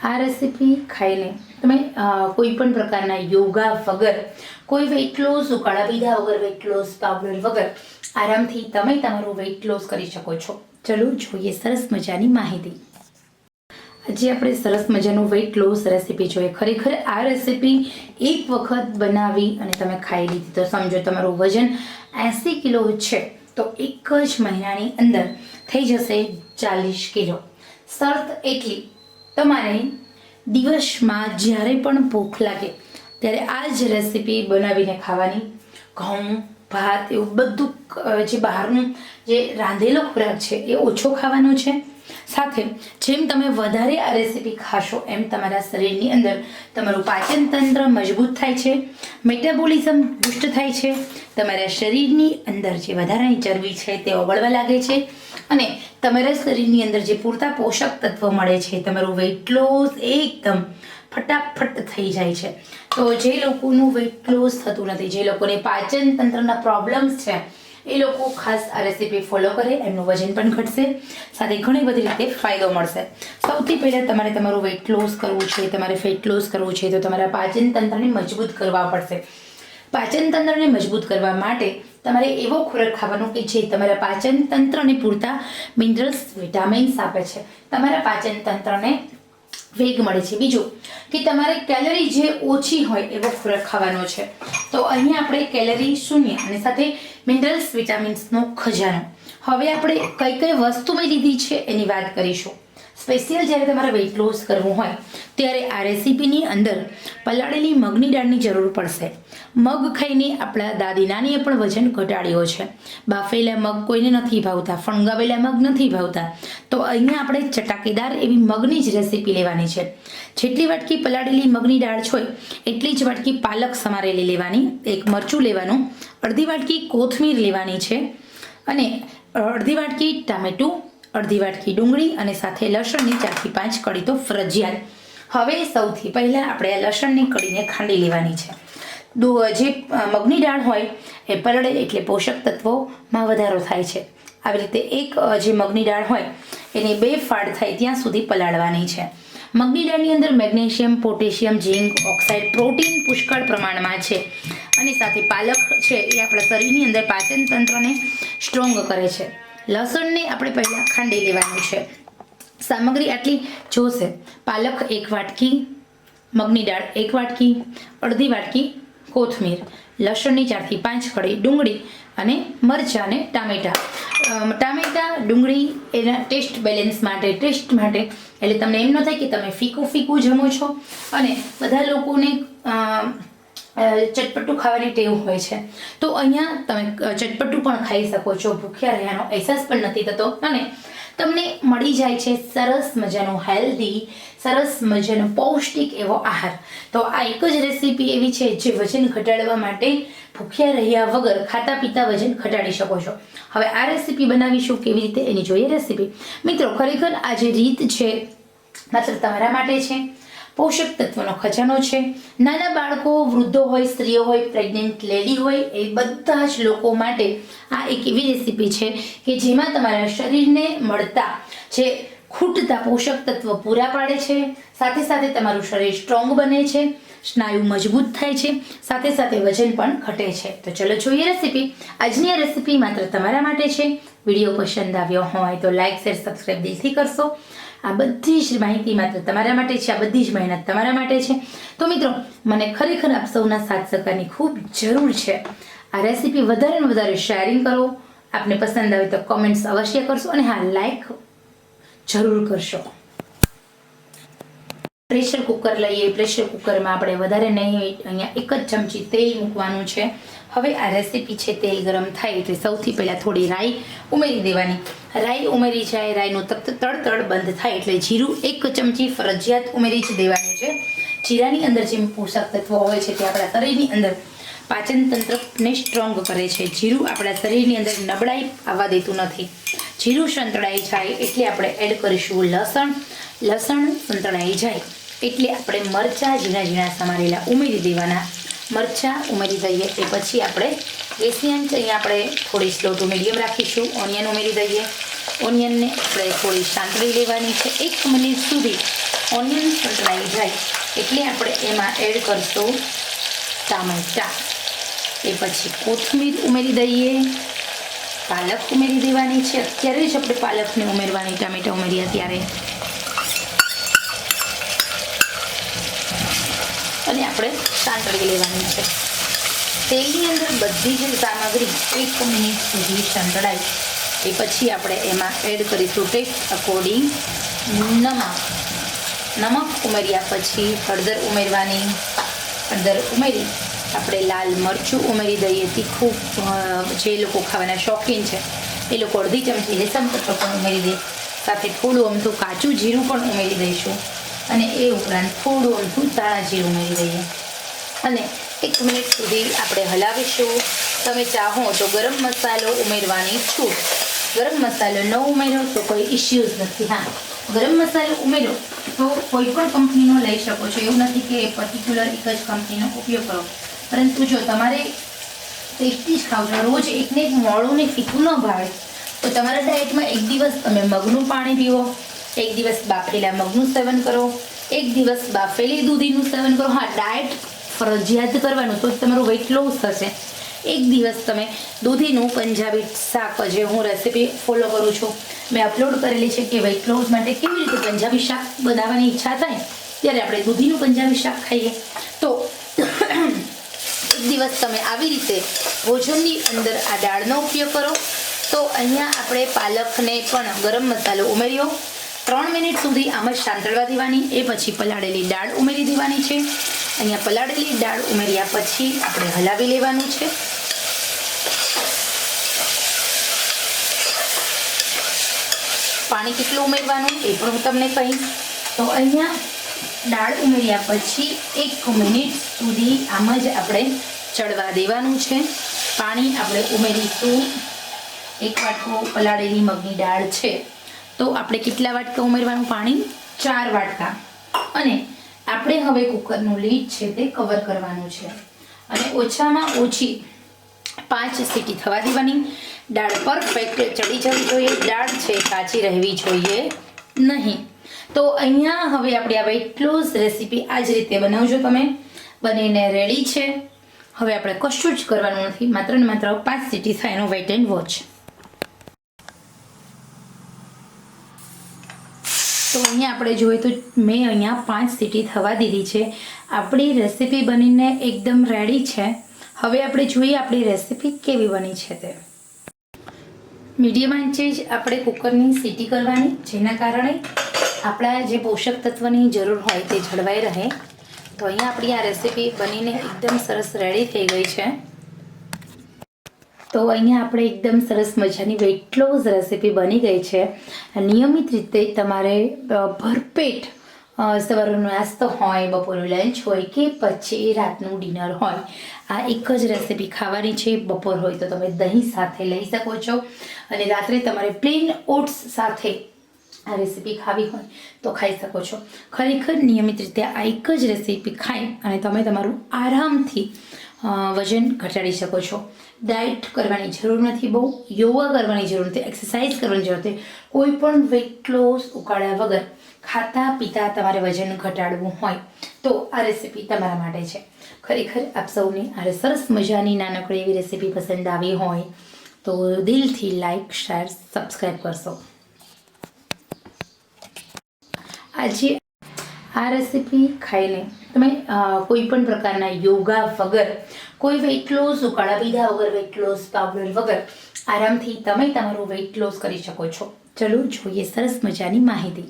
આ રેસીપી ખાઈને તમે કોઈ પણ પ્રકારના યોગા વગર, કોઈ વેઇટ લોસ, ઉકાળા પીધા વગર, વેઇટ લોસ પાવડર વગર આરામથી તમે તમારું વેઇટ લોસ કરી શકો છો. ચલો જોઈએ સરસ મજાની માહિતી. આજે આપણે સરસ મજાનું વેઇટ લોસ રેસીપી જોઈએ. ખરેખર આ રેસીપી એક વખત બનાવી અને તમે ખાઈ લીધી તો સમજો તમારું વજન 80 કિલો છે તો એક જ મહિનાની અંદર થઈ જશે 40 કિલો. શરત એટલી, તમારે દિવસમાં જ્યારે પણ ભૂખ લાગે ત્યારે આ જ રેસીપી બનાવીને ખાવાની. ઘઉં, ભાત એવું બધું જે બહારનું જે રાંધેલો ખોરાક છે એ ઓછો ખાવાનો છે. સાથે જેમ તમે વધારે આ રેસીપી ખાશો એમ તમારા શરીરની અંદર તમારું પાચન તંત્ર મજબૂત થાય છે, મેટાબોલિઝમ બુસ્ટ થાય છે, તમારા શરીરની અંદર જે વધારાની ચરબી છે તે ઓગળવા લાગે છે અને તમારા શરીરની અંદર જે પૂરતા પોષક તત્વો મળે છે, તમારું વેઇટ લોસ એકદમ ફટાફટ થઈ જાય છે. તો જે લોકોનું વેઇટ લોસ થતું નથી, જે લોકોને પાચન તંત્રના પ્રોબ્લેમ્સ છે, એ લોકો ખાસ આ રેસીપી ફોલો કરે, એમનું વજન પણ ઘટશે, સાથે ઘણી બધી રીતે ફાયદો મળશે. સૌથી પહેલાં તમારે તમારું વેઇટ લોસ કરવું છે, તમારે ફેટ લોસ કરવું છે તો તમારા પાચન તંત્રને મજબૂત કરવા પડશે. પાચન તંત્રને મજબૂત કરવા માટે તમારે એવો ખોરાક ખાવાનો કે જે તમારા પાચન તંત્રને પૂરતા મિનરલ્સ, વિટામિન્સ આપે છે, તમારા પાચન તંત્રને વેગ મળે છે. બીજું કે તમારે કેલરી જે ઓછી હોય એવો ખોરાક ખાવાનો છે. તો અહીંયા આપણે કેલરી શૂન્ય અને સાથે મિનરલ્સ, વિટામિન્સનો ખજાનો. હવે આપણે કઈ કઈ વસ્તુ મેં લીધી છે એની વાત કરીશું. સ્પેશિયલ જ્યારે તમારે વેઇટ લોસ કરવું હોય ત્યારે આ રેસીપીની અંદર પલાળેલી મગની દાળની જરૂર પડશે. મગ ખાઈને આપણા દાદી નાનીએ પણ વજન ઘટાડ્યો છે. બાફેલા મગ કોઈને નથી ભાવતા, ફણગાવેલા મગ નથી ભાવતા, તો અહીંયા આપણે ચટાકેદાર એવી મગની જ રેસીપી લેવાની છે. જેટલી વાટકી પલાળેલી મગની દાળ હોય એટલી જ વાટકી પાલક સમારેલી લેવાની, એક મરચું લેવાનું, અડધી વાટકી કોથમીર લેવાની છે અને અડધી વાટકી ટામેટું, અડધી વાટકી ડુંગળી અને સાથે લસણની 4 થી 5 કળી તો ફરજિયાત. હવે સૌથી પહેલાં આપણે આ લસણની કળીને ખાંડી લેવાની છે. જે મગની દાળ હોય એ પલળે એટલે પોષક તત્વોમાં વધારો થાય છે. આવી રીતે એક જે મગની દાળ હોય એની 2 ફાડ થાય ત્યાં સુધી પલાળવાની છે. મગની દાળની અંદર મેગ્નેશિયમ, પોટેશિયમ, ઝીંક, ઓક્સાઇડ, પ્રોટીન પુષ્કળ પ્રમાણમાં છે અને સાથે પાલક છે એ આપણા શરીરની અંદર પાચન તંત્રને સ્ટ્રોંગ કરે છે. લસણને આપણે પહેલાં ખાંડી લેવાનું છે. સામગ્રી આટલી જોશે: પાલક 1 વાટકી, મગની દાળ 1 વાટકી, અડધી વાટકી કોથમીર, લસણની 4 થી 5 કળી, ડુંગળી અને મરચાં અને ટામેટાં, ડુંગળી એના ટેસ્ટ બેલેન્સ માટે, ટેસ્ટ માટે, એટલે તમને એમ ન થાય કે તમે ફીકું જમો છો. અને બધા લોકોને ચટપટું ખાવાની ટેવ હોય છે તો અહીંયા તમે ચટપટું પણ ખાઈ શકો છો, ભૂખ્યા રહ્યાનો અહેસાસ પણ નથી થતો અને તમને મળી જાય છે સરસ મજાનો હેલ્ધી, સરસ મજાનો પૌષ્ટિક એવો આહાર. તો આ એક જ રેસીપી એવી છે જે વજન ઘટાડવા માટે ભૂખ્યા રહ્યા વગર ખાતા પીતા વજન ઘટાડી શકો છો. હવે આ રેસીપી બનાવીશું કેવી રીતે એની જોઈએ રેસીપી. મિત્રો, ખરેખર આ જે રીત છે માત્ર તમારા માટે છે. પોષક તત્વોનો ખજાનો છે. નાના બાળકો, વૃદ્ધો હોય, સ્ત્રીઓ હોય, પ્રેગ્નન્ટ લેડી હોય, એ બધા જ લોકો માટે આ એક એવી રેસીપી છે કે જેમાં તમારા શરીરને મળતા જે ખૂટતા પોષક તત્વો પૂરા પાડે છે. સાથે સાથે તમારું શરીર સ્ટ્રોંગ બને છે, સ્નાયુ મજબૂત થાય છે, સાથે સાથે વજન પણ ઘટે છે. તો ચલો જોઈએ રેસીપી. આજની આ રેસીપી માત્ર તમારા માટે છે. વિડીયો પસંદ આવ્યો હોય તો લાઇક, શેર, સબસ્ક્રાઈબ દિલથી કરશો. આ બધી જ માહિતી માત્ર તમારા માટે છે, આ બધી જ મહેનત તમારા માટે છે. તો મિત્રો, મને ખરેખર આપ સૌના સાથ સહકારની ખૂબ જરૂર છે. આ રેસીપી વધારે ને વધારે શેરિંગ કરો. આપને પસંદ આવે તો કોમેન્ટ્સ અવશ્ય કરશો અને હા, લાઈક જરૂર કરશો. પ્રેશર કુકર લઈએ. પ્રેશર કુકરમાં આપણે વધારે નહીં, અહીંયા 1 જ ચમચી તેલ મૂકવાનું છે. હવે આ રેસીપી છે તેલ ગરમ થાય એટલે સૌથી પહેલાં થોડી રાઈ ઉમેરી દેવાની. રાઈ ઉમેરી જાય, રાઈનું તડતડ બંધ થાય એટલે જીરું 1 ચમચી ફરજિયાત ઉમેરી જ દેવાનું છે. જીરાની અંદર જે પોષક તત્વો હોય છે તે આપણા શરીરની અંદર પાચન તંત્રને સ્ટ્રોંગ કરે છે. જીરું આપણા શરીરની અંદર નબળાઈ આવવા દેતું નથી. જીરું સંતળાઈ જાય એટલે આપણે એડ કરીશું લસણ. લસણ સંતળાઈ જાય એટલે આપણે મરચાં ઝીણા ઝીણા સમારેલા ઉમેરી દેવાના. મરચાં ઉમેરી દઈએ એ પછી આપણે ગેસની આંચ અહીંયા આપણે થોડી સ્લો ટુ મીડિયમ રાખીશું. ઓનિયન ઉમેરી દઈએ. ઓનિયનને આપણે થોડી સાંતળી લેવાની છે. 1 મિનિટ સુધી ઓનિયન સતરાઈ જાય એટલે આપણે એમાં એડ કરશું ટામેટા. એ પછી કોથમીર ઉમેરી દઈએ, પાલક ઉમેરી દેવાની છે. અત્યારે જ આપણે પાલકને ઉમેરવાની, ટામેટા ઉમેર્યા ત્યારે. અને આપણે સાંતળી લેવાની છે. તેલની અંદર બધી જ સામગ્રી 1 મિનિટ સુધી સંતળાય એ પછી આપણે એમાં એડ કરીશું ટેસ્ટ અકોર્ડિંગ નમક ઉમેર્યા પછી હળદર ઉમેરવાની. હળદર ઉમેરી આપણે લાલ મરચું ઉમેરી દઈએ. તીખું જે લોકો ખાવાના શોખીન છે એ લોકો અડધી ચમચી રેશમ પત્ર પણ ઉમેરી દે. સાથે થોડું અમથું કાચું જીરું પણ ઉમેરી દઈશું. અને એ ઉપરાંત થોડું અમથું ધાણા જીરું ઉમેરી દઈએ અને 1 મિનિટ સુધી આપણે હલાવીશું. તમે ચાહો તો ગરમ મસાલો ઉમેરવાની છૂટ. ગરમ મસાલો ન ઉમેરો તો કોઈ ઇશ્યુઝ નથી. હા, ગરમ મસાલો ઉમેરો તો કોઈ પણ કંપનીનો લઈ શકો છો. એવું નથી કે પર્ટિક્યુલર એક જ કંપનીનો ઉપયોગ કરો. પરંતુ જો તમારે ટેસ્ટી જ ખાવ છો, રોજ એકને એક મોડું ને ફીકું ન ભાવે, તો તમારા ડાયટમાં એક દિવસ તમે મગનું પાણી પીવો, એક દિવસ બાફેલા મગનું સેવન કરો, એક દિવસ બાફેલી દૂધીનું સેવન કરો. હા, ડાયટ ફરજિયાત કરવાનું તો જ તમારું વેઇટ લોસ થશે. એક દિવસ તમે દૂધીનું પંજાબી શાક, જે હું રેસીપી ફોલો કરું છું, મેં અપલોડ કરેલી છે કે વેઇટ લોસ માટે કેવી રીતે પંજાબી શાક બનાવવાની ઈચ્છા થાય ત્યારે આપણે દૂધીનું પંજાબી શાક ખાઈએ. તો એક દિવસ તમે આવી રીતે ભોજનની અંદર આ દાળનો ઉપયોગ કરો. તો અહીંયા આપણે પાલકને પણ ગરમ મસાલો ઉમેર્યો. 3 મિનિટ સુધી આમ જ સાંતળવા દેવાની. એ પછી પલાળેલી દાળ ઉમેરી દેવાની છે. અહીંયા પલાળેલી દાળ ઉમેર્યા પછી આપણે હલાવી લેવાનું છે. પાણી કેટલું ઉમેરવાનું એ પણ હું તમને કહીશ. તો અહીંયા દાળ ઉમેર્યા પછી 1 મિનિટ સુધી આમ જ આપણે ચડવા દેવાનું છે. પાણી આપણે ઉમેરીશું. 1 વાટકો પલાળેલી મગની દાળ છે તો આપણે કેટલા વાટકા ઉમેરવાનું પાણી? 4 વાટકા. અને આપણે હવે કુકરનું લીડ છે તે કવર કરવાનું છે અને ઓછામાં ઓછી 5 સીટી થવા દેવાની. દાળ પરફેક્ટ ચડી જવી જોઈએ. દાળ છે કાચી રહેવી જોઈએ નહીં. તો અહીંયા હવે આપણે આ વેઇટ લોસ રેસીપી આ જ રીતે બનાવજો તમે. બનીને રેડી છે. હવે આપણે કશું જ કરવાનું નથી, માત્ર ને માત્ર 5 સીટી થાય એનો વેઇટ એન્ડ વોચ. તો અહીંયા આપણે જોઈએ તો મેં અહીંયા 5 સીટી થવા દીધી છે. આપણી રેસીપી બનીને એકદમ રેડી છે. હવે આપણે જોઈએ આપણી રેસીપી કેવી બની છે તે. મીડિયમ આંચે જ આપણે કુકરની સીટી કરવાની, જેના કારણે આપણા જે પોષક તત્વની જરૂર હોય તે જળવાઈ રહે. તો અહીંયા આપણી આ રેસીપી બનીને એકદમ સરસ રેડી થઈ ગઈ છે. તો અહીંયા આપણે એકદમ સરસ મજાની વેઇટ લોસ રેસીપી બની ગઈ છે. નિયમિત રીતે તમારે ભરપેટ સવારનો નાસ્તો હોય, બપોરનો લંચ હોય કે પછી રાતનું ડિનર હોય, આ એક જ રેસીપી ખાવાની છે. બપોર હોય તો તમે દહીં સાથે લઈ શકો છો અને રાત્રે તમારે પ્લેન ઓટ્સ સાથે આ રેસીપી ખાવી હોય તો ખાઈ શકો છો. ખરેખર નિયમિત રીતે આ એક જ રેસીપી ખાઈ અને તમે તમારું આરામથી વજન ઘટાડી શકો છો. ડાયટ કરવાની જરૂર નથી, બહુ યોગા કરવાની જરૂર નથી, એક્સરસાઇઝ કરવાની જરૂર નથી. કોઈ પણ વેઇટ લોસ ઉકાળ્યા વગર ખાતા પીતા તમારે વજન ઘટાડવું હોય તો આ રેસીપી તમારા માટે છે. ખરેખર આપ સૌને આ સરસ મજાની નાનકડી એવી રેસીપી પસંદ આવી હોય તો દિલથી લાઈક, શેર, સબસ્ક્રાઈબ કરશો. આજે આ રેસીપી ખાઈને તમે કોઈ પણ પ્રકારના યોગા વગર, કોઈ વેઇટ લોસ ઉકાળા પીધા વગર, વેઇટ લોસ પાવડર વગર આરામથી તમે તમારું વેઇટ લોસ કરી શકો છો. ચલો જોઈએ સરસ મજાની માહિતી.